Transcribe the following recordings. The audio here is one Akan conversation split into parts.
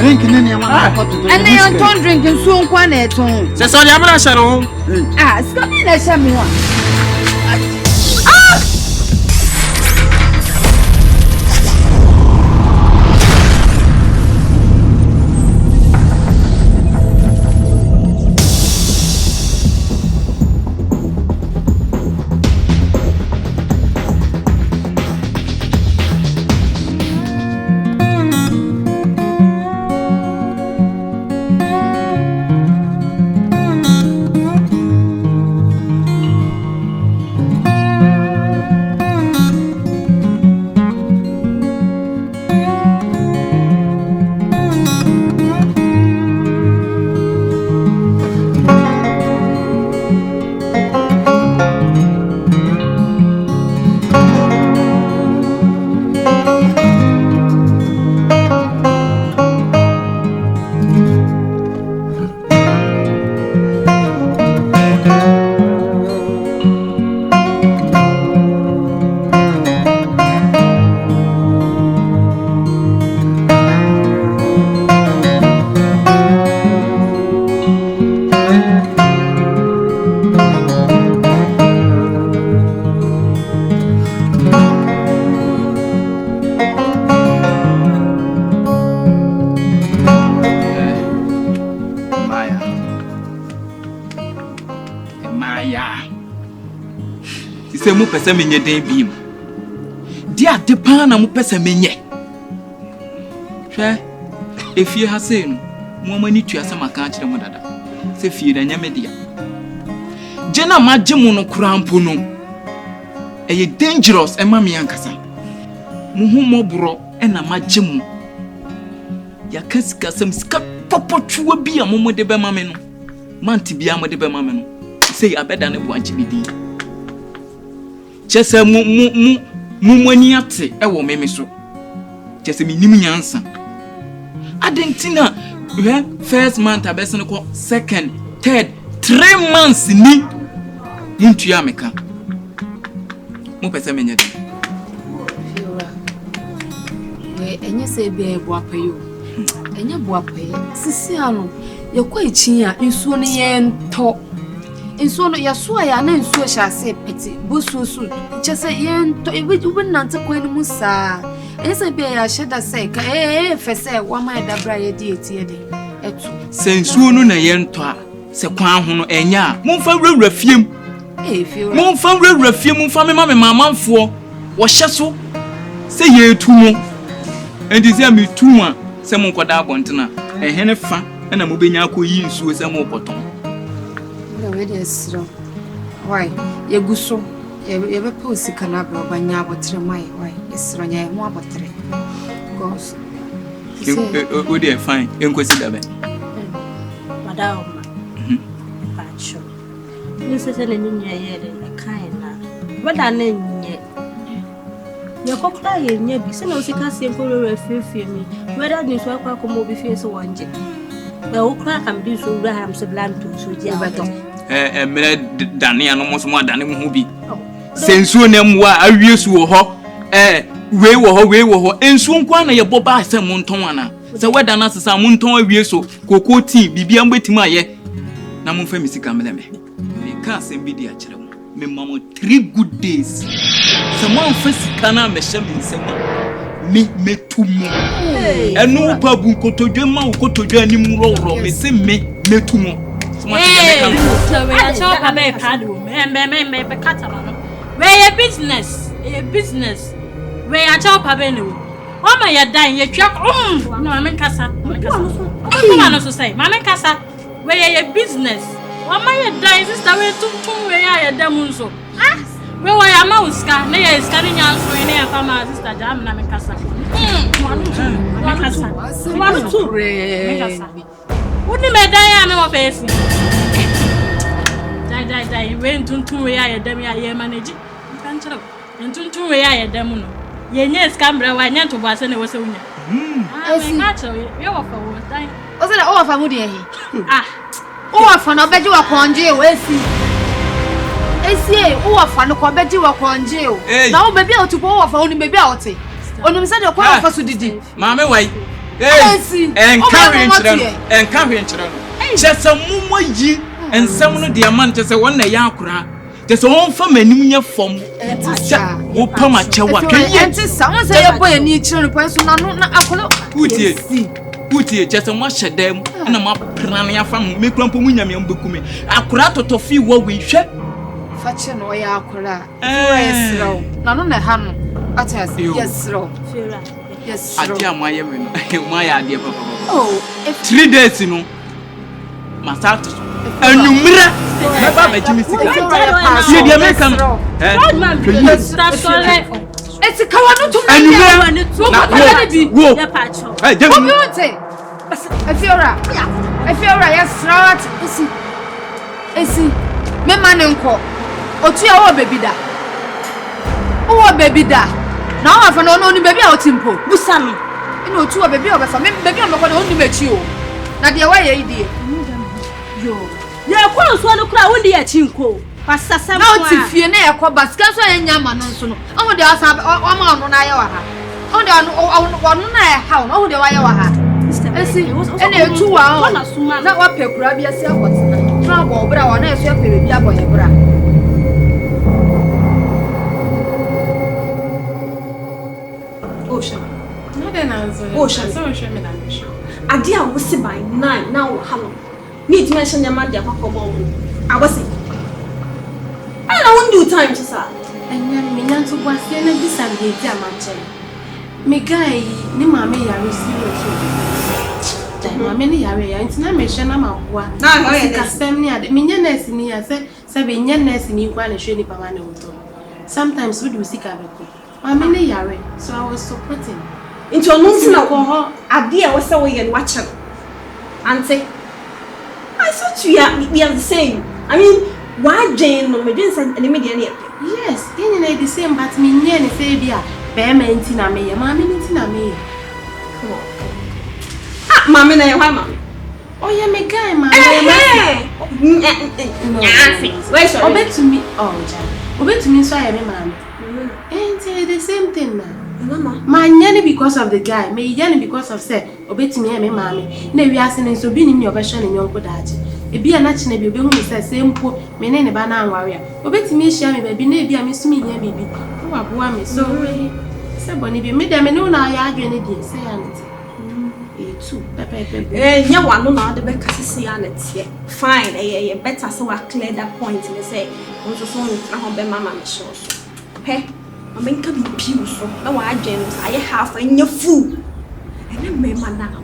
drink in any amount. And they don't drink and soon one at home. That's all I'm not sure. Ah, stop me, let's have me one. Mu pese menye den biem dia de pa na mu pese menye hwe efie ha sei no mu amani tua sama ka kire mu dada se fie da nyame dia je na magye mu no kurampo no eye dangerous e ma me yankasa mu hu mobro e na magye mu ya kasika sam ska popotwa bi amomo de be ma me no manti bi amode be ma me no sei abeda ne bo anchi bidi Chese mu ate e wo meme so. Chese mi nim nyansa. Adentina first month abesen ko second, third, 3 months ni muntu ya meka. Mu pese menye de. Fiora. We enye se bia e bo apayo. Enye bo apaye. Sisi ano ye kwa ichi a nsuo ne ye nto. Inso no yaso ya na nsuo hyase peti bususu chese yento ebi nante kwani musa ese bia ya sheda sei ka fese wa mai dabra ye di etie de etu sensuo no na yento a se kwan ho no enya momfa wura fiem fiora momfa wura fiem momfa me mamanfo wo hye so se ye etu mo endi se me tu a se mo nkoda abontena ehene fa na mo benya akoyi nsuo se mo koton. Why? Ye guso. Ye be posi kana bro banya abotre mai. Why? Esro nya mo abotre. Goes. We dey fine. Enkwesi dabe. Madam. Pacho. You say na nya ye de kan na. Wada na nya. Ye kokra ye nya bi se na osika se nkoro afefie mi. Wada ni so akwa komo bi fie so wonje. Be okra kam bi so wura ham se blam to so ji abato. Mere dane ano mo so mo dane mo ho bi sensuo na mwa awiesu wo ho we wo ho ensuo nkwa na ye boba asem mo nton ana se weda na sesa mo nton awieso koko ti bibia mbetim aye na mo fa misika meleme me ka asem bi di a kire mo me mamo 3 good days se mo fa sika na me hye me nsem me metumo enu pa bu nkotodwe ma nkotodwe ani mu ro me se me metumo. So we are talking about padu. Me katama. We a business. We are talking about. Oh my, you're dying. You truck. No, Mama Casa. Mama no say. Mama Casa. We a business. Oh my, you're dying. Sister, we too. We are a demonso. We were a mouse. Ne is carrying out for any of our sister. Jam Mama Casa. One two. Wouldn't me die no face. Die went to 2 years dem ya manage. Can't tell. And 2 years dem no. Ye nya scambra wa nya to base na wo se unya. Natural. You offer what die. O se na o offer mu de hi. O offer no beji wa konje o esi. Esi o offer no ko beji wa konje o. Na o bebi a otupo o offer oni bebi a ote. Onum se de ko offer so didi. Mama wai. encourage just a mumo yi and some of the amount just a 1 year akura just on for many form Opama Chawa can someone say a boy need children person Puti just a much of them and a map planning from me clump winning me on Bukumi. Akurato to feel what we share. Fashion or yakura. None on the hand. Yes, slow. Yes, I dear my idea. Oh, 3 days, you know. My status. And you mirror. My Jimmy, the American. That's all right. It's a coward to and I feel right, yes, right. Is he? Me man uncle. O tu ya baby da. O baby da. Now I found only baby out simple. Busami. You know, two baby over for me, baby, I'm not only met you. Now, the way you did. Yo. Yeah, close one crowd with the chinko. Passa some if you near Cobasca and Yaman. Oh, there are some on Iowa. Oh, there are one how, oh, the Iowa. I see, and there are 2 hours. Not what people grab yourself. Trouble, but I want to say, baby, about your bra. Ocean. No, then Ocean. So, show me that. I dear was see by 9 now. Hello. Need to mention your man, dear Papa. I was saying. I don't do time to sir. And then me not to was then a disability, dear man. Me guy, ni mamma, I receive. Many area, it's not mention I'm a one. Now, I custom near the millionaires in here, said 7 years in Iguana Shady Pamano. Sometimes we do seek a vehicle. I'm in a yard, so I was supporting. Into a notion of her, a dear was away and watch her. And say, I thought we are the same. I mean, why Jane no me didn't send any media? Yes, in the same, but me near the failure. Bear mentina me, mammy, mentina me. Come on. Mammy, I am mammy. Oh, yeah, me guy, mammy. Where's your bet to me? Oh, Jan. Obey to me, so I am a man. Ain't the same thing now. My nanny because of the guy, may yanny because of say, obey to me, I'm a mammy. Never asking so being in your version in your good age. It be a natural baby who says, same poor, may name a banana warrior. Obey to me, share me, baby, maybe I miss me, baby. Oh, I want me so. Somebody be made them and no, I argue any day, say, and too. Yeah, one no, the better see it. Fine, better so I clear that point and say, also so from Mamma shows. Hey, I mean, can be pew so. No, I James, I have in your food. And then may man now.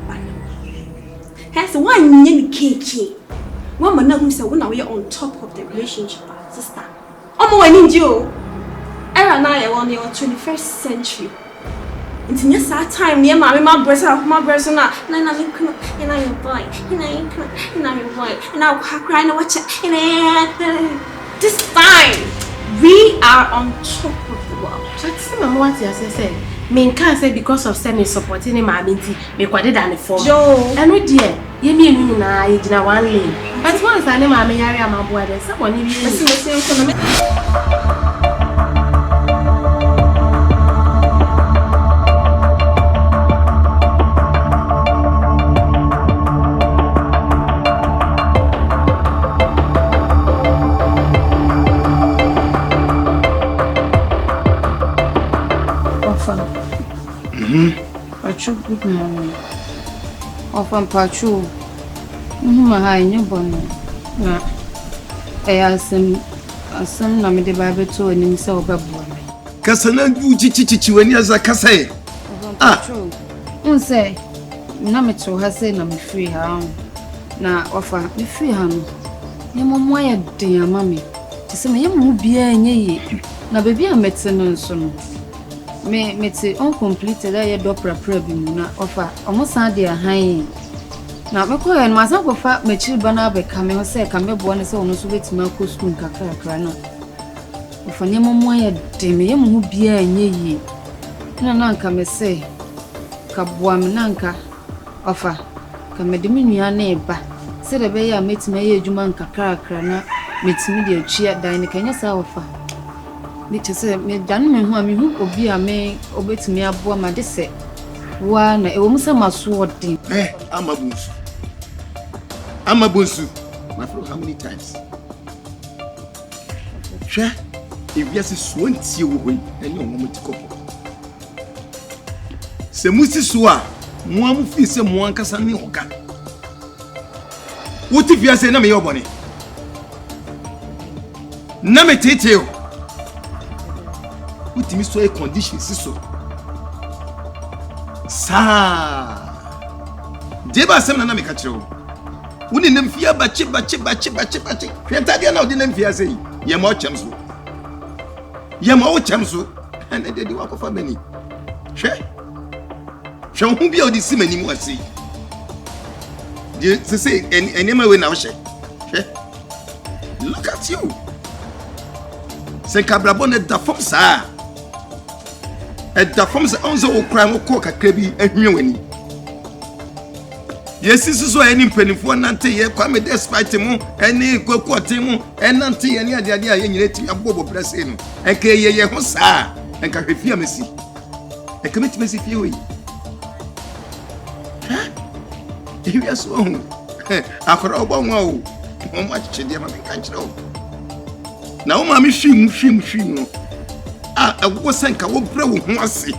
Has one in cake. One man who said, when are we on top of the relationship, sister? Oh, I need you. Era and I are on the 21st century. It's in your time near my brother, and I your boy, and I your boy, and I'll cry and watch it. This time, we are on top of the world. Just some what I say. Me can't say because of sending supporting him, I mean, me quite than the form. Joe, and with dear, you mean I did not one lane. But once I name my area, my boy, there's someone you see. Pachu, good morning. Often Pachu, my high newborn. I asked him, Nam the Bible to and himself a boy. Cassana, you chichi when you as a casse. True. You say, Namito has said, I'm free her. Now offer me free hand. Your mom, why, dear mammy? To say, you will be a ye. Now, baby, I met son. Me say uncompleted I dopra problem na offer almost dia han na me ko en masa ko fa me chi bana be ka me say ka me bo ne say ono so betima ko school kakra na offer ne momo ya de me ye mu bia anye yi na nka me say ka bo am na nka offer ka me de me nua na eba say de be ya metima ye adwuma kakra na metimi de atwia dan ne kanya sa offer me say me dan me hu obi a me obetumi abo ma de se One, it was a sword. Amabunsu. My friend, how many times? Sure. If yes is 20 away, and no moment to couple. Semusi Sua, Muamu Fisa Muankasani Oka. What if you are saying, your bonnet? Name Tete. What is so a condition, so? Sa Deba Semana Mikacho. Wouldn't them fear bachi. Cantadia now didn't fear say, Yamo Chamsu. Yamo Chamsu, and they did work of a many. Shall who be all this many more see? To say, and never win now, look at you. Say Cabrabon da Fomsa. At the Fomsa also crime of cock a crabby and me. Yes, this is why any penny for Nante, come despite him, any go quoting, and Nante, any idea, and yet you have Bobo Brasino, and Kay Hosa, and Carifia Messi. A commitment if you will. If you are so, after all, how much Chedia can't know. Now, Mammy, shim. I wasn't a wood bro, I see.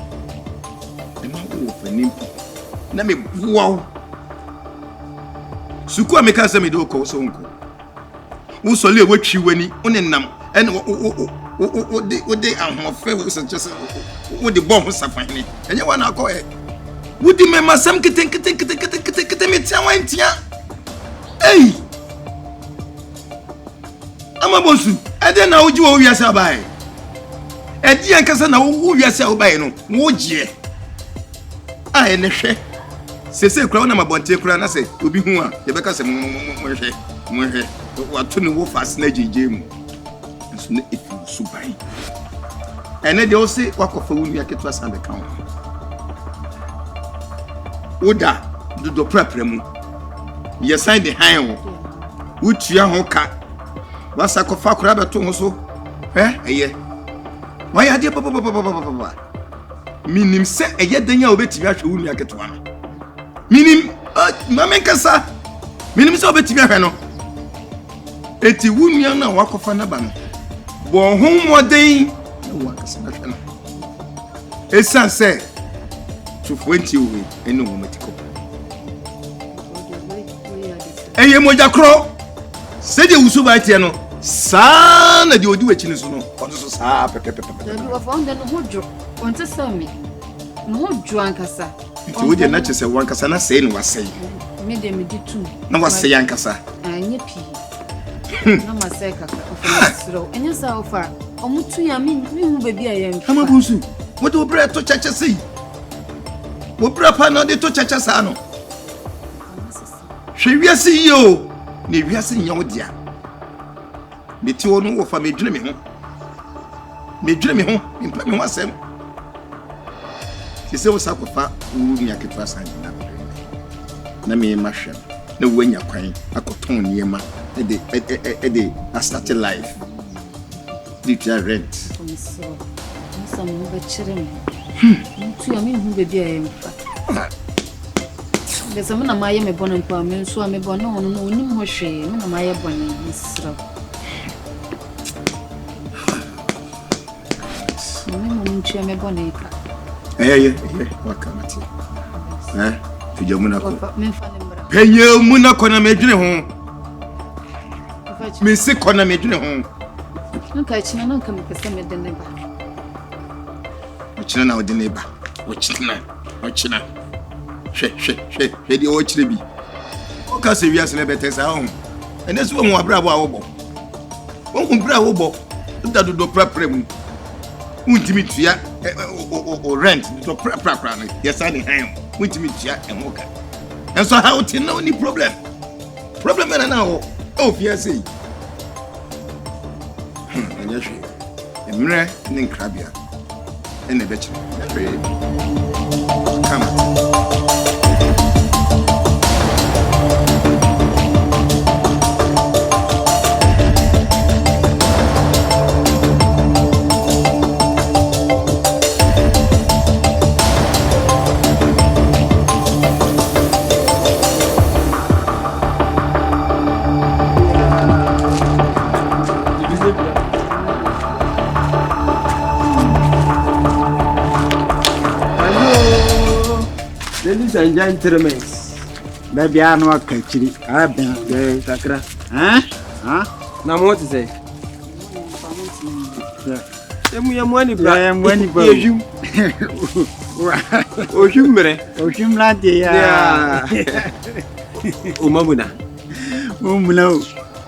And my wolf and imp. Let me wow. Sukua meka se me do ko so nko wo so le watwi wani onenam en wo de ahofe wo se chese wo de bomb safane enye wa na ko e wo di me masam keten me tia wan tia ei ama bonsu ade na wo ji wo wiase abai edi ankasa na wo wiase abai no wo je a ene hwe sese kura na mabonte kura na se obi hu a ye beka se mo hwe wato ne wo fast na jeje mu nso na efi subai ene de o se wakofa wunu aketo asan be kan oda do prepare mu ye sign the han wo tua ho ka wasa kofa kura beto ho so eye why ade papa minim se eye danya obetimi ahwe wunu aketo ana minim mamenkasa minim so betimi ahwe no eti wunua na wakofa na ba no bo ho moden na wakasa na hwe no esan se to 20 we eno momatiko eye moja kro se de wusu ba tie no sa na de odi wachi ne so no odo so sa pepepe na bi found no hojo onte sami no hojo ankasa nti wo de na chese wankasa na sei no wasei me de me di tu na wasei ankasa anye pi na maseka ofo enye sa ofa omutu ya mi hu bebi ayem ama busu wo de obra to chacha sei wo bra pa na de to chacha sa no hwe wiase yo ne wiase nya wo dia meti wo no wo fa medwene me ho mpa me ho asem se wo sakofa wo nya ketwa san na me mahwe na wo nya kwan akoton niema ede a start life did you rent some be chirem tu ya me hu bebi ayem fa Desa mna maye me bono mpa me nso a me bono no onim ho hwe mna maye bono isra me nche me bono ipa wakamati tuja muna ko penye muna ko na medwene ho me se ko na medwene ho nka china na nka me pese me de ne ba china na odi ne ba china hwe di o chire bi o ka se wiase ne betesa ho ene so mu abrabo a wo bo won bra wo bo da do prapra mu untimi tua o rent do prapra no yesa ne han untimi tua emoka enso how ti no ni problem na ho o fiase anya hwe emre ne nkrabia ene bechi come Ladies and gentlemen, baby, I know a country. I've been very sacred. Huh? Now, what to say? I'm money, but I am money, but you. Oh, humor. Oh, humor, yeah. Oh, Mamuna.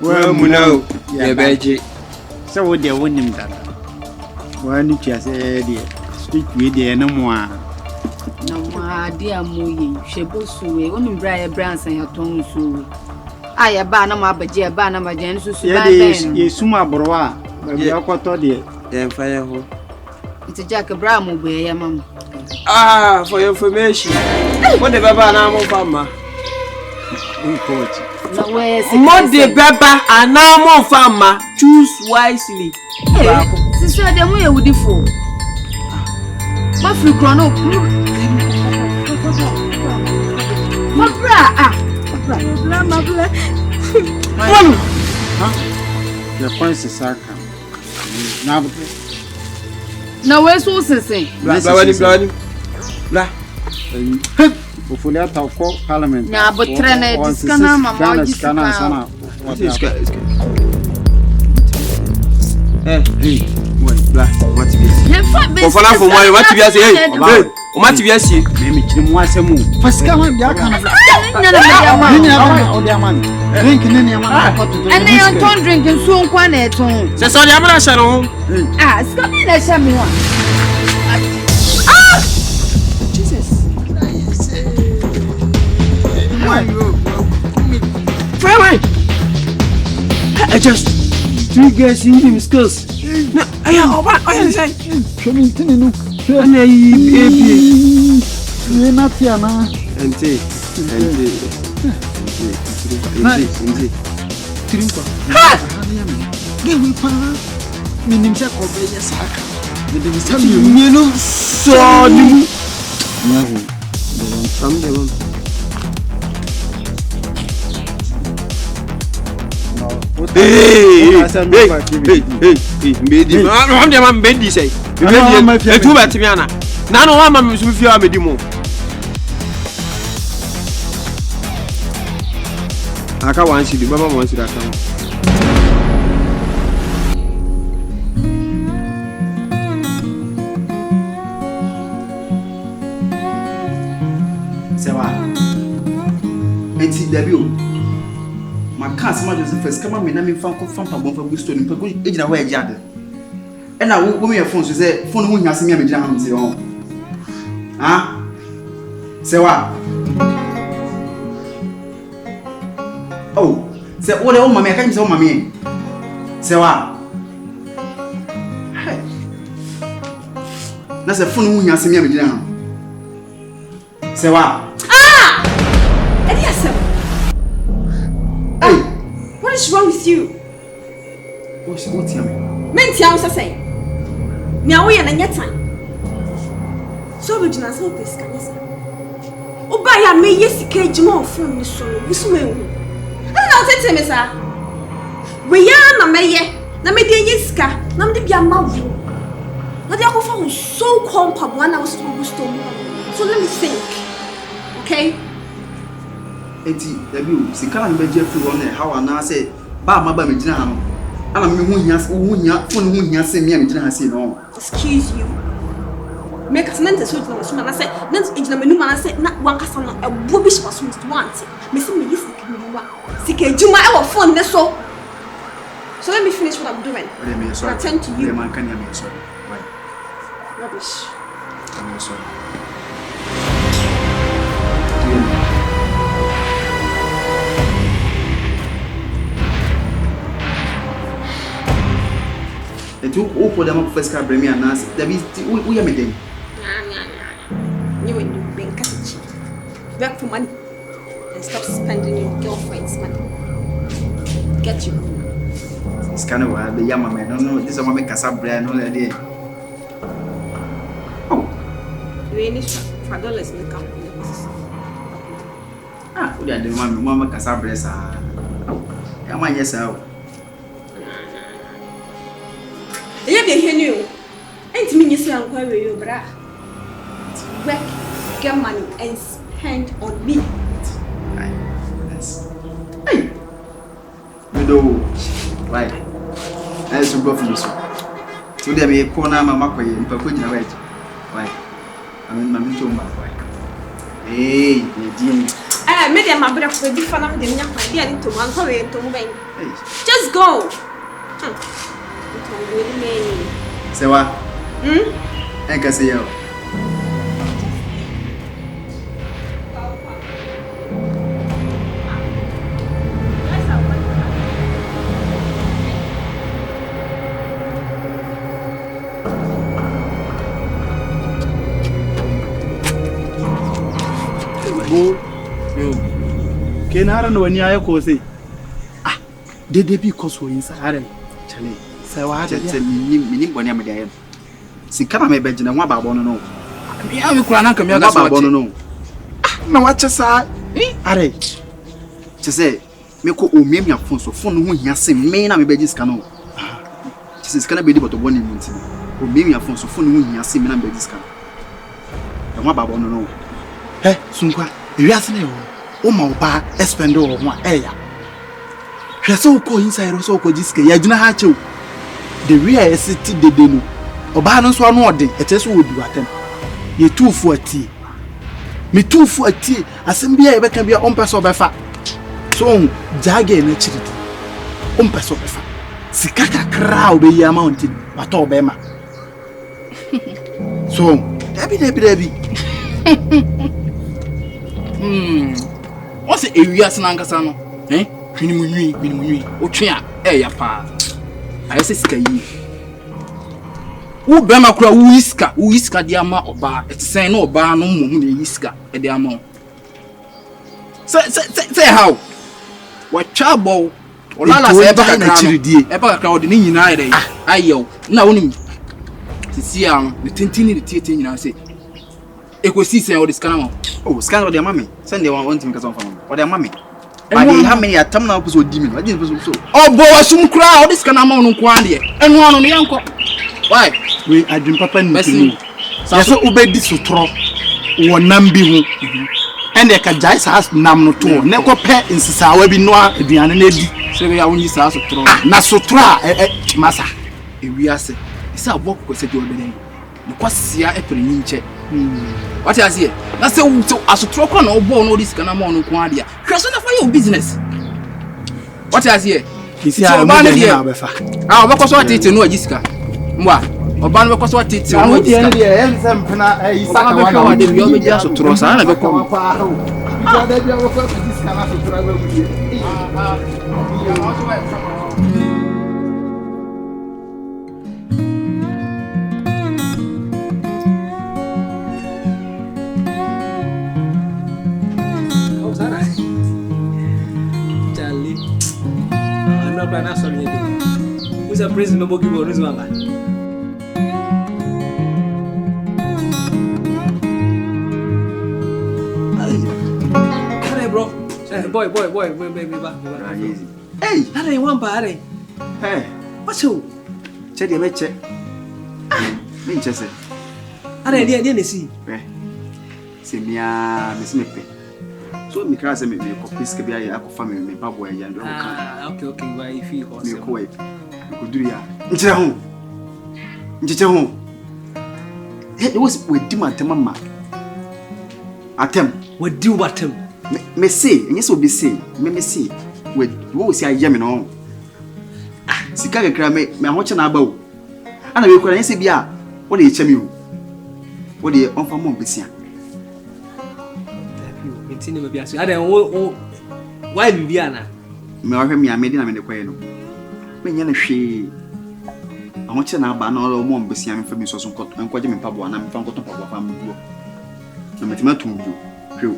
Well, no. Yeah, Beji. So, what they win him that. One you just said, speak with the no more. No, my dear Moy, she goes away. Only Brian Branson, your tongue so. I a banner, my badia, banner, my gensus. Yes, Suma Broa. Maybe I got all the fire. It's a Jack Abramo, where I am. Ah, for your information. What the Baba Namo Farmer? What the Baba and Namo Farmer? Choose wisely. Sister, the way would default. My free grown up. My bra, the points is sarcasm. Now, where's Wilson saying? Bloody. Hopefully, I'll call Parliament. Now, but Trena, this canna, what is Hey, what to be? For money, what to be? What to be? Maybe you want some more. First, come on, drink and they are torn drinking soon. One at home. That's all I'm not sure. Ah, it's coming. Let's have me one. Jesus. Farewell. I just 3 girls in him skills. No, I am over. I am saying, Coming, and I not here now. And take. Hey, Aka wants you, Mama wants you that time. Sewa. Enti debio. My cast ma Joseph first come me na me fan ko fan pa bon fa gusto ni pa go ejina ho ejade. E na wo me phone so say phone ho nya se me ejina ha mti ho. Ah? Sewa. Oh, say what the mama can say mama. Say what? Hey. Na say phone hu nya se me amegina ha. Say what? Ah! Eliasem. Hey, what is wrong with you? What's here? Menti am say. Me awo ye na nyatan. So we jina so peska nyesa. Oba ya me yesika ejima ofun ni so no busuma ewu. Na tete me sa we ya na meye na me de yiska na me de bia mawo na de akofa ho so compab one was to so let me think, okay? Eti dabi sika na me je fi won how na say ba ma ba me gina ha no ana me hu hia phone hu hia se me gina ha se no. Excuse you, make us mente so na so na say na ejina menu na say na wan kasa no ebo bi so so want me say me yesika me wa sika ejuma e wo phone ne so let me finish what I'm doing. Sorry. Attend to you. Man, can you make sorry? Why? Rubbish. I'm sorry. And you open them up first car bring me and ask that is we are meeting. You and you being catchy. Work for money and stop spending your girlfriend's money. Get you. It's kind of wild, the yama man. No, this is what make us a brand no idea. Oh, you ain't for dollars in the company. Ah, we are the mama Casabresa. I want yourself. You didn't hear you. Ain't me you say I'm quite with you, brah. Work, get money, and depend on me. Yes. Hey. Middle. Right. As you go for this one. So there be a corner mama kwa you put in a right. Right. I mean my mentor my boy. Hey, Nadine. Made them my brother for the fun of the young idea into one hurry into moving. Just go. Say what? I can say you. Kenara no nya ya ko say ah de bi koso yin sare chale sai wa da tete mini boni am dia sika na me be gina nwa babo no no mi am kura na kam ya ga babo no no na wa che sa are che say me ko o me mia fon so fon no ho hia se me na me be sika no che say sika na be di boto boni minti o me mia fon so fon no ho hia se me na be sika nwa babo no no sunkwa ewiase na yo o ma oba expend o ho a eya hwese o ko inside so ko jiske ya gina ha chew the real city dede no oba no so anu ode eteso odu atem ye tufu ati me tufu ati asem bia ye beka bia ompeso befa so jage na chiridi ompeso befa sikaka kra obeyi amount wato obema so debi what's a wiase na nkasa no hwini otwe a ya pa ayese sika yi wo bema kura wo iska dia ma oba etisen na oba no mum na iska e dia ma say how what trouble olala say eba na chiridie eba kakra odi ni nyina ayre ayew na wonim sisi am ne tintini ne tiete nyina say ekosi say odi scanner mo scan odi mama send the one to me kaso fam odi mama but they how many atam na so di me odi so obo wasum kra odi scanner mo no kwa de enu anu ne yanko why we adwin papa ni so obedi sotro wo nambi hu ende ka jai sa nam no to ne ko pe insisawa bi no aduane na di se be ya wonyi sa sotro na sotro masa ewiase isa obok ko se di obeden ne kwasia epere ni nche what you say na say asotro ko na obo no dis kana mo no ko ade a hwese na fa your business what you say kisi a mo de na befa obekọ so atete no agisika mwa oba no bekọ so atete no agisika de e se mpena isaka wa na de bi obeji asotro sa na bekọ ko de bi o ko agisika na asotro ba gudie na so ni do usa praise me boki bo rizu mama hey bro boy baby ba hey are one ba are hey what's you che de meche me nche se are dia ne si se mia me se mepe so mi kra se me ko piske bia ya ko family me babo ya ndo ka okay why if you me ko wait ko duri ya nche ho it was we di matem ma atem we di watem me say enye so be say me say we wo si aye me no sika kekra me ho che na aba o ana we ko enye se bia wo de chemi o wo de on fa mo besia tini me biaso ada wo why bibiana me wa hwe mi amedi na me de kwae no me nya na hwe ahụ che na aba na ọrụ mo mbesia me fa mi so so nkoje me pabo na me fa nkoto pabo fa mbuo na metima tunju hwe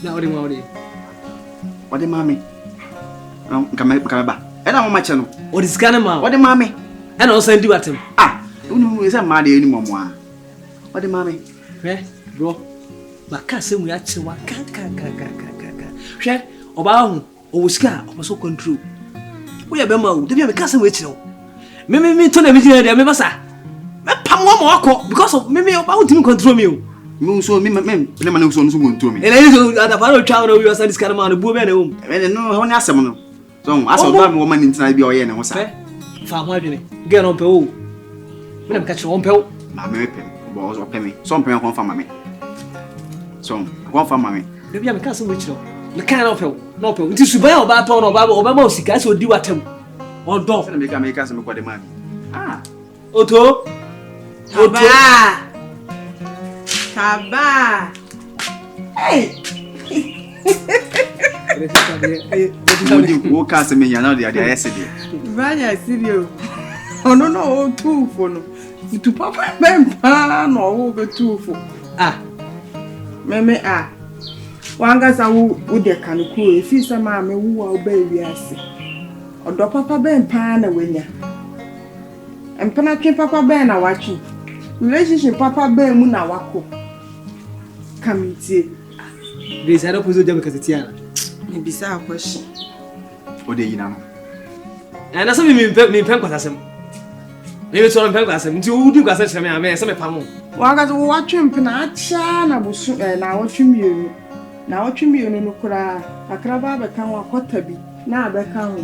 na ori wade mami nka ba e na mo ma che no ori scan ma wade mami e na o send you atem unu esa ma de ni momo a wade mami bro baka se mu ya che wa ka hwe oba hu o wuska o so control wo ya be ma wo de bi me ka se mu e chire wo me to na bi jina de me basa me pam wako because of me about to control me. Me so me play man so control me. And I so at the part travel we was this kind of man bu me na home. No, how na asem no. So asem do me woman ntina bi o ye na ho sa. Fa ho adwene. Get on pe o. Me na catch on pe o. Ma me pe. Bo so pe me. So pe kon fa ma me. So kon fa ma me. Dey bia me kan so we chiro. Me kan na pe o. No pe o. Nti suban o ba to no ba ma osika so di watem. On do. Se na me ka se me kwa de ma. Ah. Oto. Kaba. Hey. Wo ka se me ya na de yesterday. Vaya sirio. Ono no o tufo no. Tu papa bempa no wo be tufo. Meme wanga sa wo de kanku e fi se ma me wo ba wiase. Odo papa bempa na wenya. Empana twe papa ben na wachi. Relationship papa ben mu na wako. Kamiti. This I don't put them because it's yana. Me bisa a question. O de yina no. And that's me pen kwasasem. Me so pen kwasasem. Nti wo di kwasasem me ame se me pam. Wanga so watwe mpena acha na busu na watwe mienu. Na watwe mienu no kura akraba be kan wakota bi na abeka ho.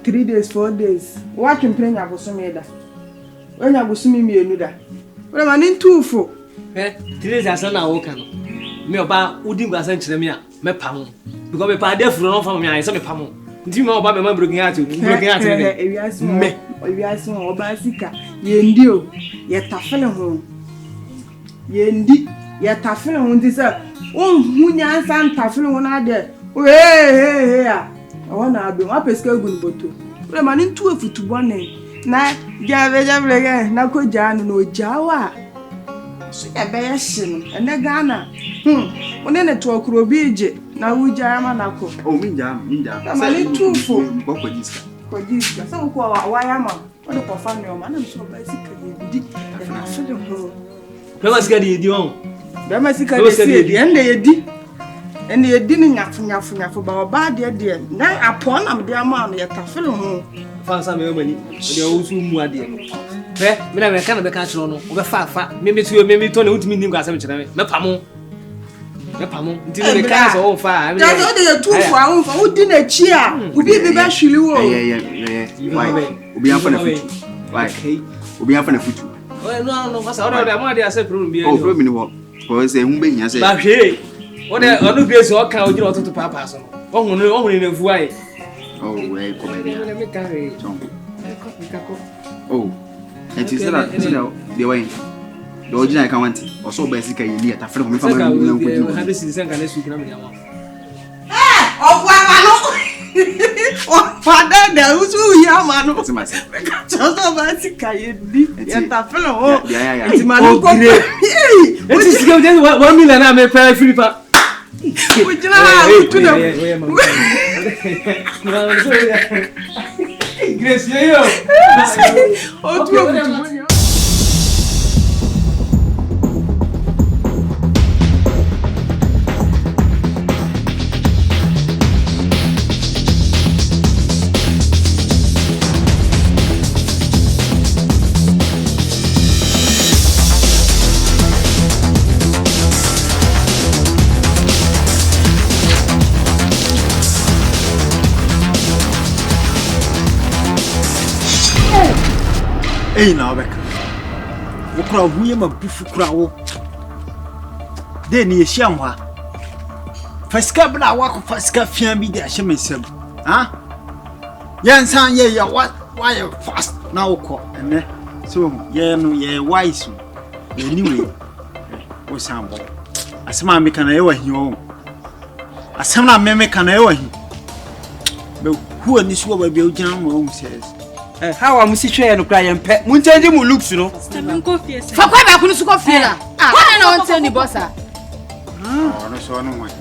3 days 4 days. Watwe mpena busu me da. Onya busu mi mienu da. Ora ma ni tufo. 3 days asana wo kan no. Me oba udi ngwasa nkyere me a me pam. Because me pa defuro no fam me a se me pam. Nti me oba me ma broken heart me. Ewiase mo oba sika. Yendi o. Ye tafele ho. Yendi ye tafele ho nti se hunya san tafele ho na de. Hey a. Ona abi wa peska gun boto. Ora ma ni ntu afutu bone. Na jabe na ko janu no jawa. So ya be yeshin ene Ghana one ne to okro bi ije na wuja ama na ko o minja ma ni tufo bo ko jiska so ko wa ya ma o ko fa mi o ma na so ba sika ye di na fele ho be ma sika di on be ma sika di ende ye di ni nyafu ba ba de na apon na me de ama no ye ta fele ho fa sa me o mani de o su mu ade no me na me kan be kan chiro no o be fa me to na utimi nim ga asem chire me pamo nti me kan so o fa ja so de tufo a o fa o di na chi a obi be hwili wo why obi an fa na futu why obi an fa na futu no masa o de mo ade ase problem bi o problem ni wo ko se hu be hia se ba hwe o de onu grace o kan o jira ototo papa so o hunu na fu ai we ko be ya me kan re oh and is that the way the original can want also by sika yeli ata frɛ me fa ma no ko you have this can next week na me yawo ọ̀pọ̀ àmàlò ọ̀pàdé dẹ̀ usu yá àmàlò ṣọ́sọ́ bá ti kàyé ní yẹta fẹ́lẹ̀ ó ti máa ní kó pẹ́ ẹ̀ ti sika jẹ́ 1 million náà me pẹ́ filipa òjìlá àwọn tún náà Grace yo. O tu o Ei na obeka. Wo kura huye mabufu kura wo. De ni yehia mwa. Fasika bla wa ko fasika fian bi de ahye mesem. Ha? Yansan ye ya wa ye fast na wo ko ene. So ye no ye wise. Anyway. Wo sambo. Asema me kana ye wa hi o. Asema na me kana ye wa hi. Be hu ani so ba bi o gyan mo o says. How am I situation no cry empe? Mun change mu looks no. Fa kwa ba kunu su ko fie la. Kwa na on tell ni bossa. No so no one.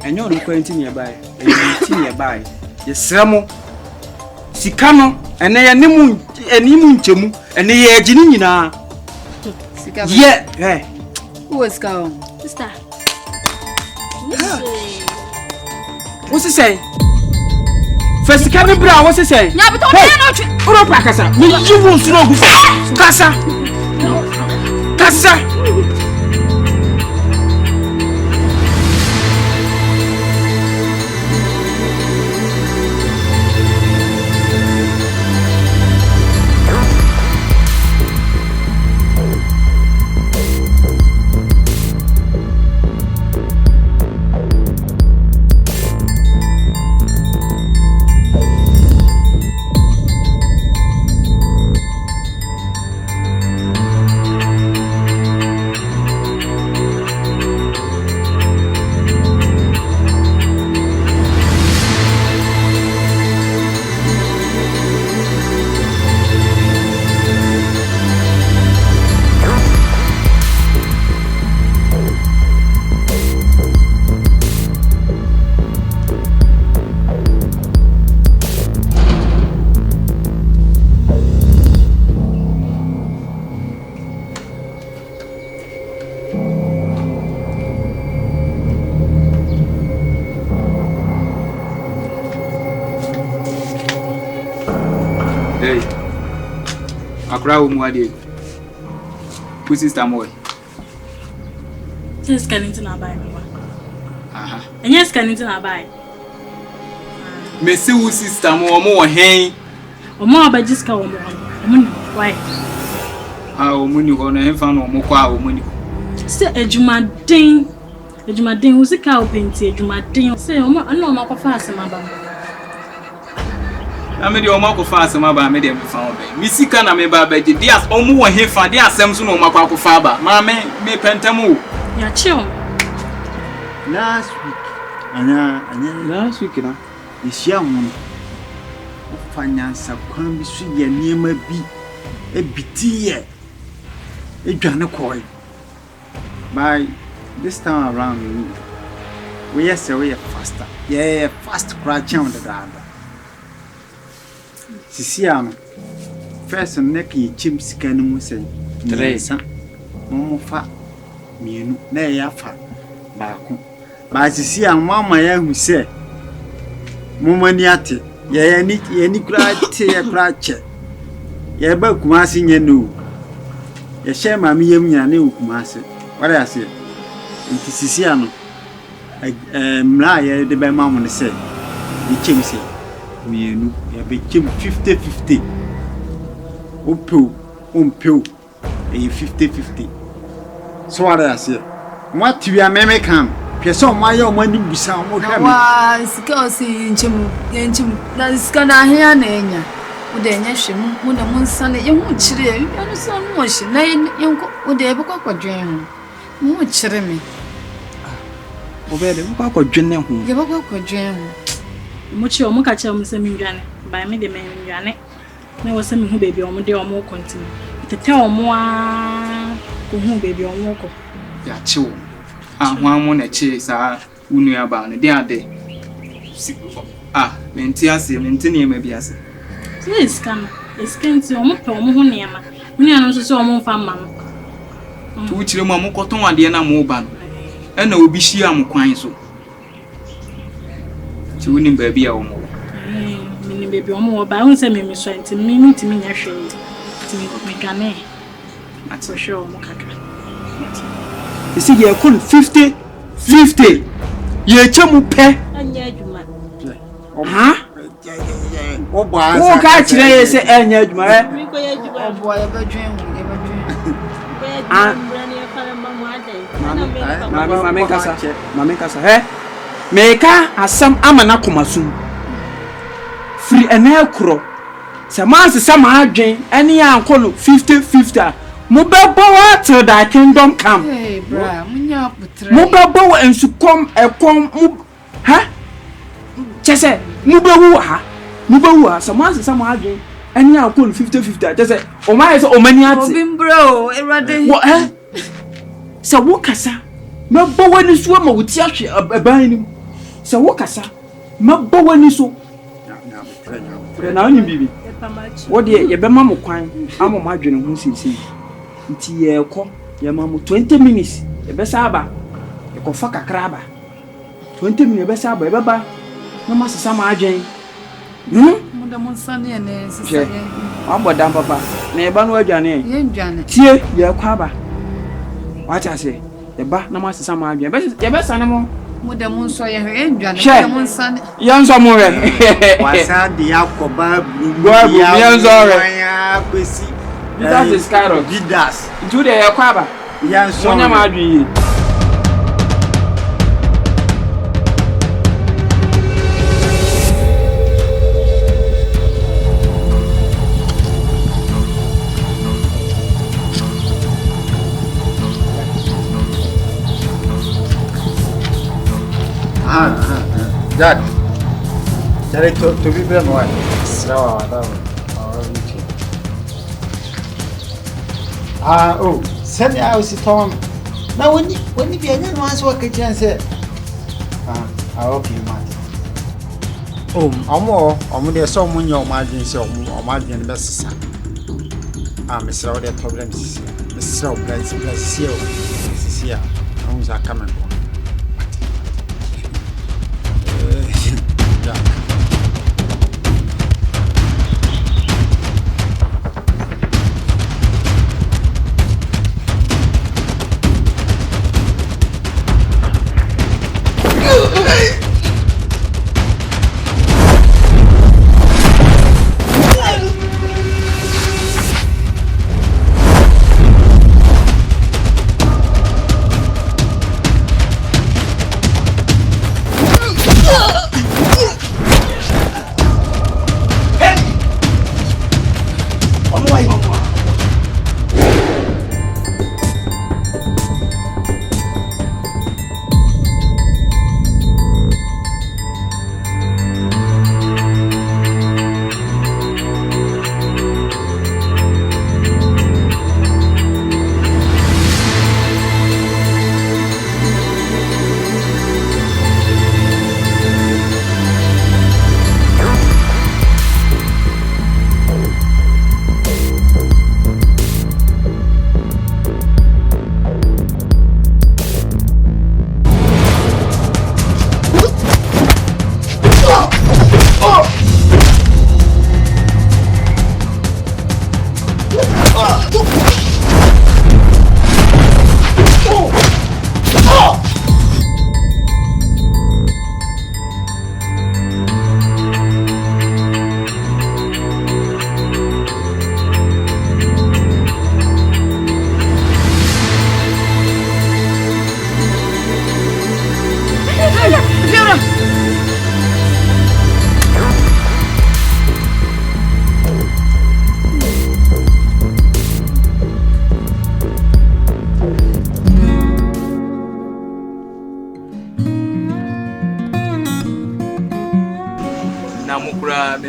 Enyo no kwenti nearby. Enyo nearby. Yesramo. Sika no ene ye nimu nchemu ene ye agini nyina. Sika. Yeah. Who is going? Sister. What's he say? First can bra what's he say? Nya beto na no twi. Ora pra kasa. Me jivu nsuno gu so. Kasa. Kasa. Hey, Akra Umuadi. Pussy Stamoy. Just scanning to buy. Aha. And yes, scanning to buy. Messi Wusi Stamo more hay. Or more by just go on. Why? How money on a fan or Mokwa money. Say a Jumadin. A Jumadin was a cow painted. Jumadin say, I know not fast, my I made your mark fast, my by medium found. Missy Kana me by the Dias Omu and Hifa, dear Samson or Mako Faba. Mamma, me pentamu. You're chill. Last week, this young woman of finance of Kwambi Sweet and near my be a BT, a Jana Coy. By this time around, we are so faster. Yeah, fast crouch on the ground. Sisiano, first and necky chimps can say, Teresa, Momofa, Minu, Nayafa, Baku. But Sisian, Mamma, who say, Momaniati, ye need any cry, tear cratcher. Ye about Kumasi, ye know. Ye share my meam, new Kumasi. What I say? It is Sisiano. Mlaya, the by Mamma said, the chimsy. Me no, ya became 50-50. Umpo, 50-50. So what I say? What you are me come? Person my own money be some more. Wa sika in chim na sika na ahia na enya. Wo de enya hwem, wo na monsane ye hu kire, ye no so no hye. Na ye wo de be kwakwadwen ho. Mo kire me. Obede, wo kwakwadwen ho. Ye be kwakwadwen ho. Muchi omo ka che omo se mi ndwane ba me de me ndwane na wo se mi hu baby omo de omo continue tete omo a ko hu baby omo ko Ya chiwo. Ahwamu na chi sa unu ya ba ne de ade. Menti ase, menti ne ma bi ase. Please come. Eskanti omo pe omo hu ne ma. Unu ya no so omo mfa ma no. Tu chire mu amokoton ade na mo ba no. E na obi hia am kwan so. Ti woni ba bi a omo. Mini baby omo ba hun se me so enti mi ntimi nya hwe. Ti me gane. Ato show omo kakra. You see, you're 50-50. You're chamu pe. Anya adwuma. Huh? Oh, catch it, say, Anya adwuma. Mi ko ye adwuma. Oh boy, ye be dwen ho, ye be dwen. Mame kasa, eh? Meka asam amana komasum. Free ene kro. Se man se sama adwen, ene ya ankolo 50-50. Mubebo till thy kingdom come. Hey, bra, munya putre. Mubebo ensu kom ekom ha? Chese, mubewu ha. Mubewu ha, sama se sama adwen. Ene ya ankolo 50-50. Chese, o ma se o mani ati. Obim bro, erade. Wo se wo kasa. Mebo wani so ma wuti ahwe aban nim. Se wo kasa. Mebo wani so. Na oni bibi. Wo de ye be ma mo kwan, amo ma adwene ho sisi. Nti ye ko ye ma mo 20 minutes. Ye be saba. Ye ko fa kakra ba. 20 minutes ye be saba, ye be ba. Na ma sesa ma adwen. Munda Monsani and Abodam papa. Na eba no adwane. Yen Janet. Tie ye kwaba. What I say? The ba na ma sesa ma adwane. Ye be sane mo. Muda Monso yen Janet Monsani. Yan so mo re. Wasa de akoba Go yan so re. Ya kwesi. That is Carol. Bidas. Into the ye kwaba. Yan so. Wonya ma adwane. Dad. Dad, to be better, no. Oh, send the house to Tom. Now, when you be any one's work, a chance. Okay, man. Oh, I'm there someone your margins or margin best. Miss all their problems. Mrs. Rob, bless you. Mrs. Here, homes are coming.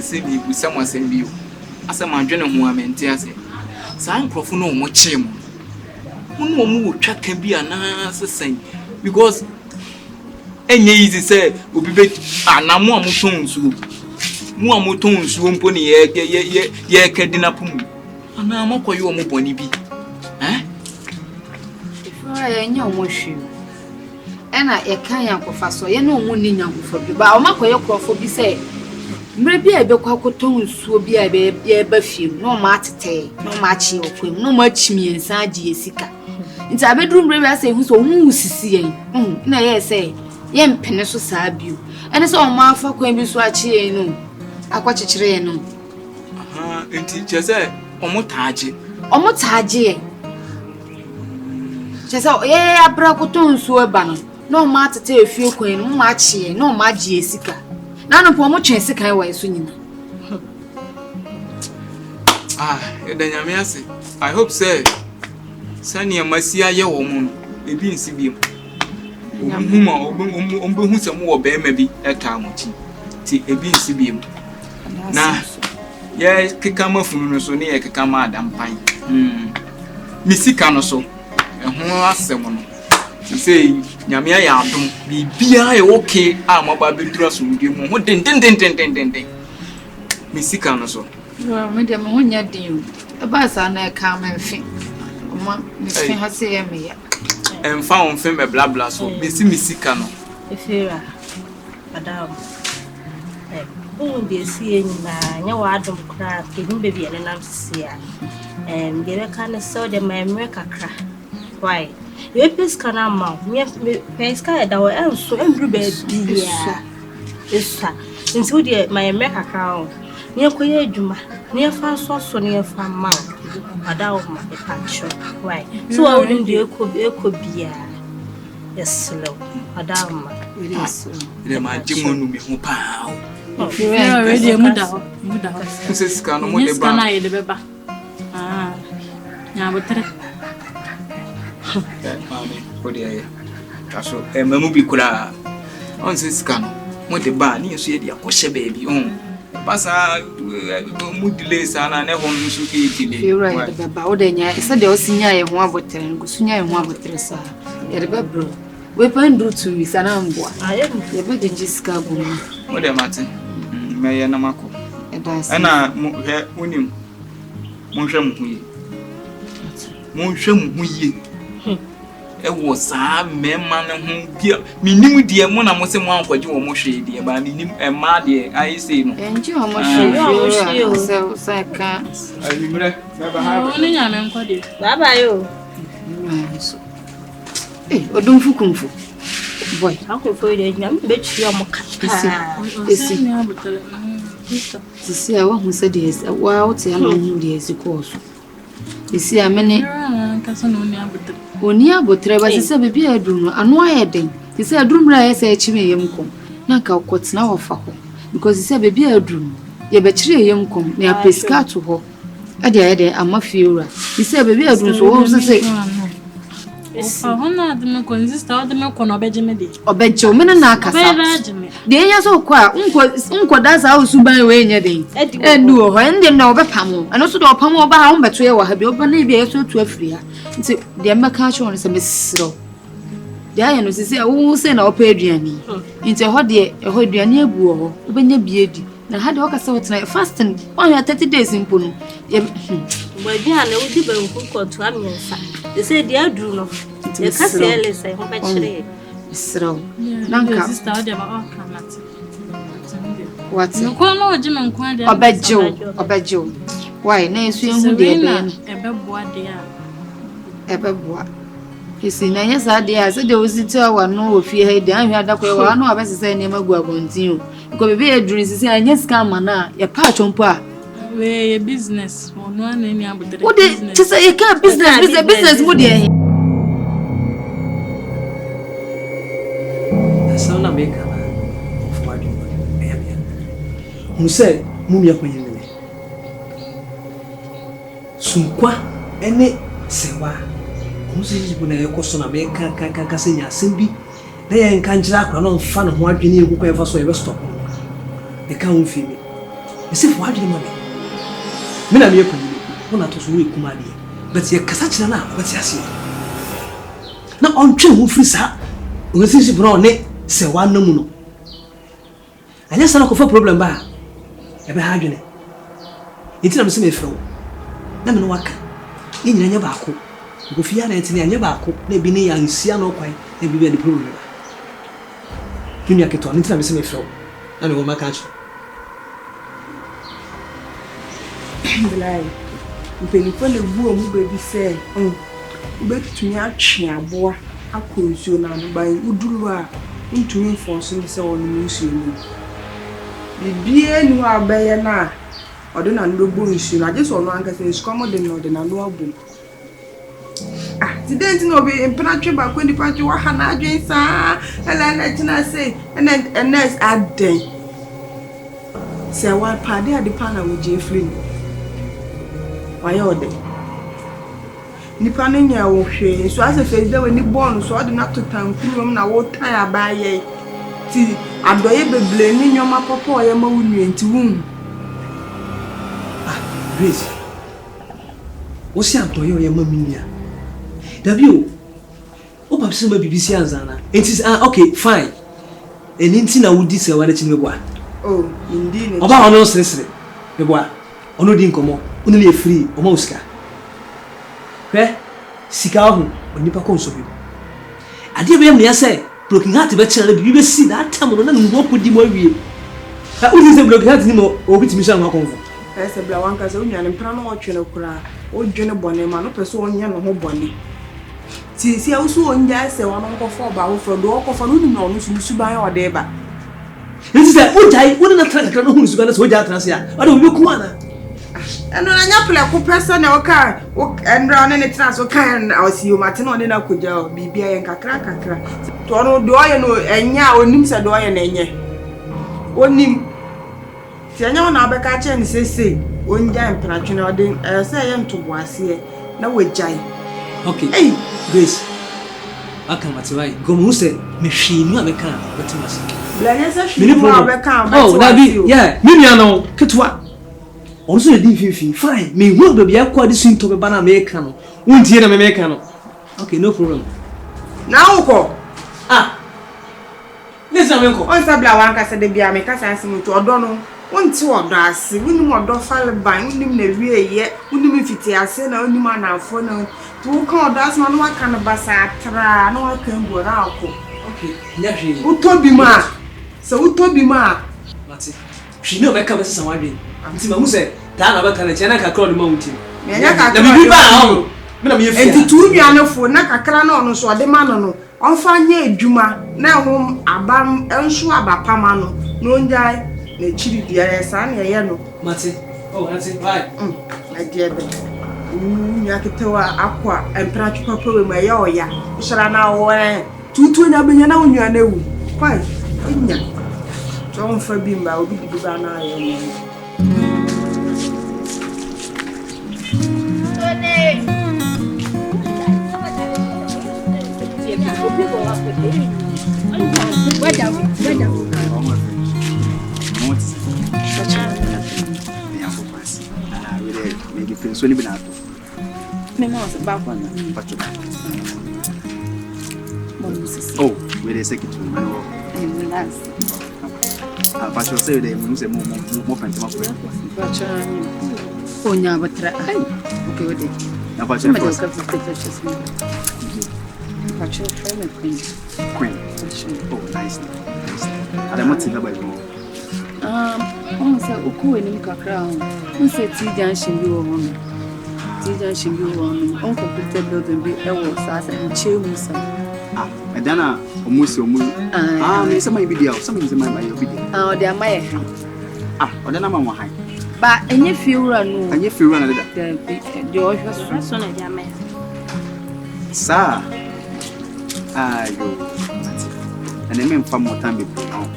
Se bi bu someone send bi asa ma dwene ho amenti ase sa nkrofo no mo chim mo mo twa ka bi ana sesen because enye easy say obi be anamo amoton nsuo mu amoton nsuo mpo ne ye ka dinapum ana makoye o mo boni bi ifra ye nya o mo hwe ena ye kan yankofa so ye na o mo ni nyankofa bi ba o makoye krofo bi say mre bi ebe kwa koton nsuo bi ebe ye ba fiem no ma atete no ma chi okwem no ma chimi ensa agi esika nti abeduru mre bi ase hu so hu sisi yen na ye say ye mpene so saa bio ene so o ma afa kwan bi so achi yen no akwa chichire yen no nti chese o mo taaje chese ye abra koton nsuo ba no ma atete efie kwan no ma chi yen no ma agi esika na no po mo twese kan wa eso nyina edanyame ase I hope say sani amasia ye wo mu ebi nsi bi huma ombehu se mo wo be ma bi eka amochi ti ebi nsi bi na ye keka mafunu no so ne ye keka ma adampan misika no so eho asem no say nyame ya adom bibia e okay amaba bedura so ndie mu ho den misika no so me dem ho nya din e ba sa na e ka ma mfi ma mfi ha se ye me ya emfa on fe me bla bla so misika no efira madam Oh, dear, seeing you are Adam craft, giving baby and I'm see. And the kind of saw them my America crack. Why? Your piece can amount. Me, sky that were also every baby. Yes, sir. Since we did my America crown. Near Koya Juma, near fast so near from mount. Madame, my patch. Why? So I wouldn't do a could be yes, slow. Madame, it is. My Jimon, me, pow. You are already a muda. Mrs. Cano, Yes, can I the baby? Ah, now, but Mammy, what do you? That's all. A movie could have. On this Cano, what the bar near see the Akosha baby on. Passa mood delays and I never should eat. You're right about Odenia. It's a day senior and one bottle and Gusunia and one bottle. You're a bro. Weapon do to Miss Anamboa. I am the bed in Jessica. What am I? May Namako. And I win him. Monsham, it was a man who dear me knew dear one. I must say one for you almost dear, but a mad dear. I say, and you almost you so I can't. I never have only an uncle. Bye bye. Eh, or don't you come for? Boy, how could for you? I'm bet you are to see a one who said yes, a wild years course. You see, a many Onia Botreva, she said, baby, I do not, and why I didn't. He said, Drum Rise, a chimney young come. Naka quotes now of her because he said, baby, I do. Ye betray young come near Pesca to her. Ade, I'm a Fiora. He said, baby, I do so also say. The milk consist of the milk on Obejimedi. Obejo, Menaka. The air so quiet, Uncle does house to buy away in a day. And do a hand and no pamo, and also do a pamo about how betrayal will have your baby so to a free. The American is a miss slow. The iron is say, oh, send our Pedriani. Into a hot dear, a hot dear near Buo, when you beard. Now had the orchestra tonight fasting 130 days in Puno. But yeah, no, who called to Amiens. They said, dear Bruno, you can't say, let's say, how much slow. Nanka, what's no corner, Jim and Quand, Obejo. Why, nay, swim, dear, ever boy. You see, yes, I said there was a tower, no, if you had done, you had a quail, no, I was saying, never go on you. Because be a dream, and yes, come on, your patch on pa. Where business, one any other. What did you say? You can't business, would you? That's not a maker of my dream. Who said, Mumia Queen? Sumqua, any sewa. Who says when I cost on America, Cacasia, Simbi? They can't jack on fun of what you need whoever so ever stop. They can't feel me. As if what you money. Mina me one at we kumadi, but ye Casachana, what's your see? Now on two who freeze her, we see she brought ne, say one no mono. And yes, I don't have a problem by ever had you. It's not a semi flow. Never no work. In your baco. Go fear it in your baco, maybe near and see no quite, and be very problem. Give me a kit on it's not a semi flow. And will my country. Mpenipo le buo mu baby say ubetumi atwe aboa akonsuo na ban uduru a ntumi mfonso ne se wonu nsuo ni bibie ni wa abaye na ode na ndo bo nsuo na je so no anka se skomo de no de na no abu tidenti no be impratwe ba ko nipa twe wa ha na adwen sa ela na tina say and next aden se wa pade ade pa na wo je free why are they? Nippon ya wohwe so as a face dey we ni born so odi na to tankurum na wo tan abaye ti adoye beble ni nyoma popo ye ma wunu enti wun Grace wo si adoye ye ma minia David o pa se ma BBC anzana enti okay fine enti na wudi se wa na chi meboa oh indeed oba ono sresre meboa ono di nkomo ono le free o ma usika sika ho onipa konso bi ade be me say broken heart be chere bi be si that time no na ngo kodi mo awie Who is the block has no obit mission no comfort? Ese bla wanka se unya ne mpra no otwe ne kura o dwene bone ma no pese onya no ho bone ti si awusu onya se wano nkofo ba wo fro do okofo no nim no no su ban o de ba nti se ujai wona na transkra no hu su ban se oja trans ya ade obi ku ana eno na nya ple ku pese na o ka o endra ne trans o kan awsi o mate no ne na koja bibia ye kakra to no do ye no enya onim se do ye na enye onim ti anya na abeka che ne sese onja mpratwe na ode se ye ntobo ase na wejai. Okay. Hey, Grace. Akamatwai. Gomu se mehwinu abeka betimasi. Blanya se hwinu abeka betimasi. Oh, that be yeah. Me nua no ketwa. Onso dey fifi. Fine. Me hu do bia kwa di sunto be bana America no. Wontie na America no. Okay, no problem. Na uko. Ah. Listen menko. On sabla wanka se de bia me kasa asimu to odo no. Wonti odo ase, woni odo fal ban, woni na wieye, woni fiti ase na woni manafo na to kan odo ase no waka no basa atra, no waka mbora akọ. Okay, nyahwe. Utobi ma. Se utobi ma. Mati. Hwi no beka besa wadwen. Nti ma hu se da na beka na chena kakra no ma wuti. Me nya kakra. Na bibi ba ho. Me na me yefia. Enti tu nua no fo na kakra na ono so ode ma no. Onfa nya edwuma na ho abam enso abapama no. No njai na chiri biara sa na ye no. Mati. Oh, Mati, bye. Agebe. Nya ketewa akwa empratwe papa we ma ye oya. Usara na wo tutu na benya na onua na ewu. Kwai. Nya. To onfa bi mba obi bi ba na aye no. So ni binato. Mema back one. Oh, we dey secretary man. Relax. But you say they must say more pantama for. Onya batra. Okay, we dey. Na but you first. Queen. Oh, nice. I don't think about it. On say ukuwe ni kakra on. On say ti junction bi wo hono. Ti junction bi wo hono. On completed building bi e wo sasa nche mu sa. Edana omusi omu. Me say my video, some say my video. O dey amaye. Odana ma mo han. Ba enye fiura no. Enye fiura na da. De o hwa So na dey amaye. Sa. Ayo. And then me fam more time be now.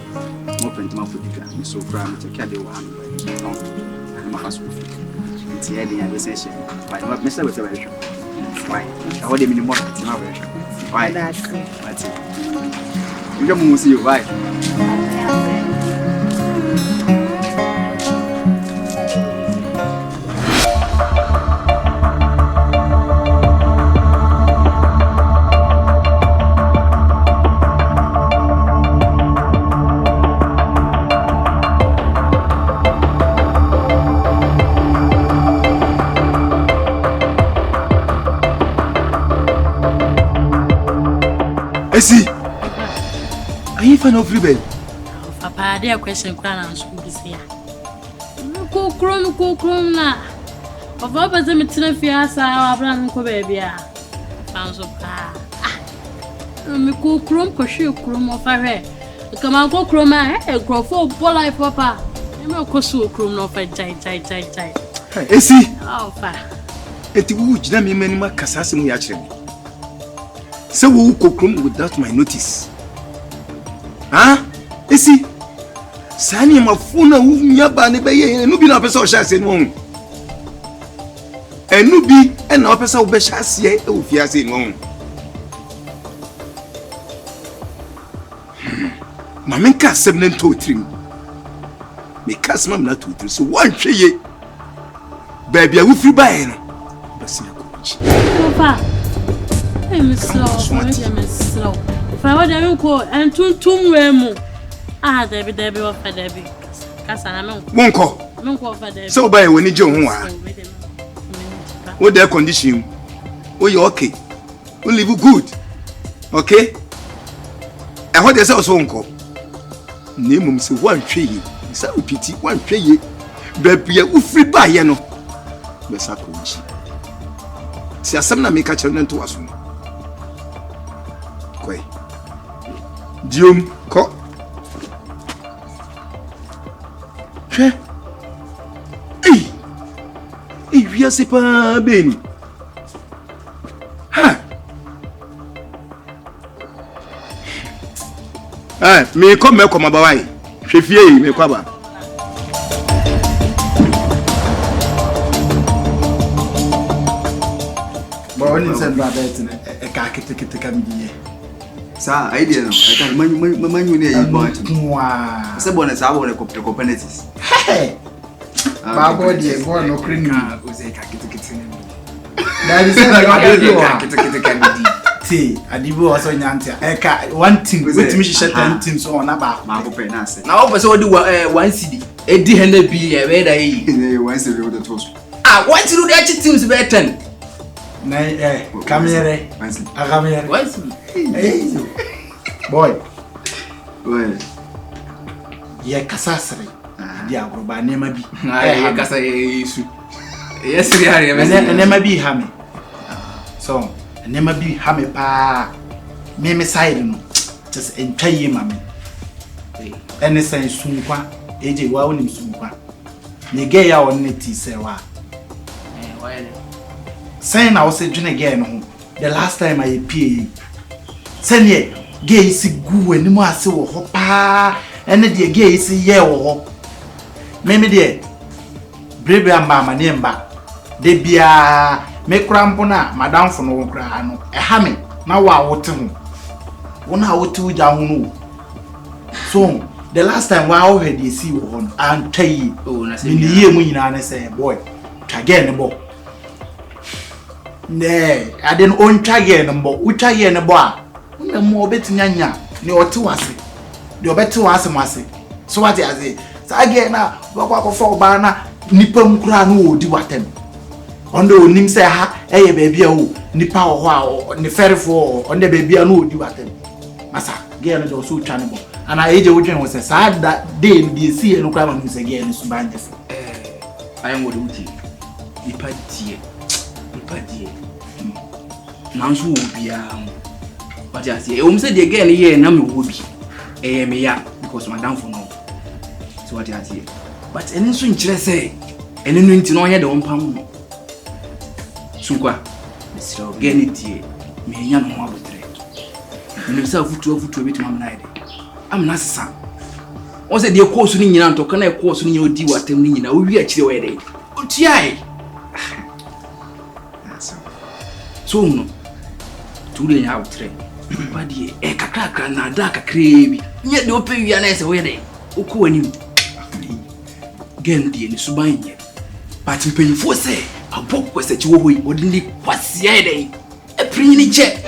More pantama for diga. So cram to carry one. No. I'm a fast food. It's here the conversation. But what Mr. with the version. Why? I want the minimum pantama version. Why? That's it. You don't see you. Why? Esi, are you fan of rebel? Papa, there question kwana na school this year. Kukrum na. Papa baze mitina fiasa abra nko baby a. Fanso pa. Mi kukrum ko hwe krum ofa hwe. Kama ko krum a grofo bola papa. Me ko so krum no fa jai. Esi. Oh fa. Eti wu gina mi mani makasase mu ya kire mi. So we will come without my notice. Esi, Sani mafuna unyaba ne beye enubi na pesa o shase no hu. Enubi e na pesa o be shase e o fiase no hu. Mamenka 723. Me kasma na 23 so wan hweye. Baby a wo free buy no. Basi akochi. Papa. I'm slow. If I want to go and tun wemu. Debbie of Debbie. Casana Monko for Debbie. So by when you join what their condition? Oh, you okay? We live good. Okay? And what they say also uncle. Name say one tree, Isa upiti wan hweye. Baby ya ufri ba ye no. Besa ko nchi. Si asem na meka kire nto waso no. Koi. Diom ko. Hwe. Via c'est pas beni. Ha. Me come abawai. Hwefie me kwaba. Ba woni sen ba bet e ka kete ka miye. Sa idea no. I can manyu ne yi ba. Wa. Se bona sa bona components. Hey. Babo die bo no krini. Oze ka kete ne. Da bi se na ka kete ka di. Ti adibo also nyantia. E ka one team with me share 10 teams on na ba. Ma go pe na se. Na o pese o di 1 CD. E di hende bi e be da yi. Ne 1 CD with the toast. Ah, what you do the teams be 10. Na kamere. Akamere. What is boy. Well. Ye kasasre. Dia groba nema bi. Ye kasa yesu. Yes, really. Nema bi ha me. So, nema bi ha me pa. Me side no. Just entwaye ma me. Ene sen sunkwa. Eje wa wonim sunkwa. Ne ge ya won ne ti se wa. Why? Saying I was a junior again. The last time I pay. Send ye gay si gu and more so hopa and the gay si ye or maybe dear brave mamma name back. De bia make crampona, madame for no crano, a hammy. Now I would tell 1 hour 2 down. So the last time I heard you see one and tell you, oh, I say, boy, again, boy. Nee, I didn't own Chaggy and Bo, which I in a bar. No more bet nyanya, no 2 was it. You're better to ask Massy. So what I say? So again, now, walk for Bana, Nippon Cranu, do what them. On the nim say, hey, baby, oh, Nipa or the ferry for on the baby, I know do what them. Massa, again, it was so channel. And I age was a sad that day in the sea and crime news again is bands. I am what you Nipa dear. Padie. Now so be but I say said again here na me wo bi me ya because madam for no so what I say but ene so nkire say ene no nti no ye de wompam no sunkwa misro again tie me nya no abotre me say futu betima am na ide am na sesa o say de course ni nyina ntoka na course ni nyina odi watam ni nyina o wi akire we de otiai so no tule nya outre badi kakra na da kakra bi nye de ope wi na ese we de uko anim gen de ni suban nye but mpanyifo se abok kwese chi wo hoyi odini kwase ya de e prin ni che